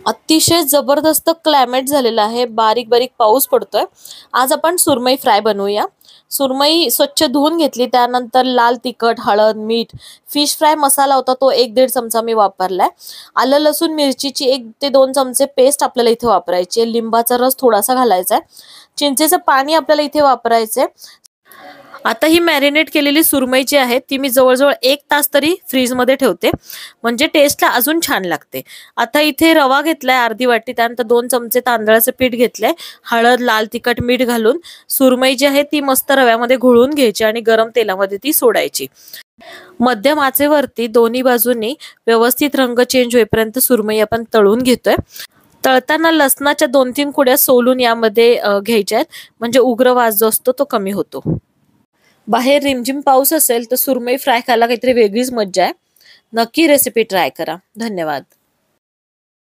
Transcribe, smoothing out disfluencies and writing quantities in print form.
अतिशय जबरदस्त क्लायमेट झालेलं आहे. बारीक बारीक पाऊस पडतोय. आज आपण सुरमई फ्राय बनवूया. सुरमई स्वच्छ धुवून घेतली, त्यानंतर लाल तिखट, हळद, मीठ, फिश फ्राय मसाला होता तो 1-1.5 चमचा मी वापरलाय. आलं लसूण मिरचीची 1 ते 2 चमचे पेस्ट आपल्याला इथे वापरायची आहे. लिंबाचा रस थोडासा घालायचा आहे. चिंचेचं पाणी आपल्याला इथे वापरायचंय. आता ही मॅरिनेट केलेली सुरमई जी आहे ती मी जवळजवळ 1 तास तरी फ्रीजमध्ये ठेवते, म्हणजे टेस्टला अजून छान लागते. आता इथे रवा घेतलाय अर्धी वाटी, त्यानंतर 2 चमचे तांदळाचं पीठ घेतलंय. हळद, लाल तिखट, मीठ घालून सुरमई जी आहे ती मस्त रव्यामध्ये घोळून घ्यायची आणि गरम तेलामध्ये ती सोडायची. मध्यम आचेवरती दोन्ही बाजूंनी व्यवस्थित रंग चेंज होईपर्यंत सुरमई आपण तळून घेतोय. तळताना लसणाच्या 2-3 कुड्या सोलून यामध्ये घ्यायच्या आहेत, म्हणजे उग्र वास जो असतो तो कमी होतो. बाहेर रिमझिम पाऊस असेल तर सुरमई फ्राय खायला काहीतरी वेगळीच मज्जा आहे. नक्की रेसिपी ट्राय करा. धन्यवाद.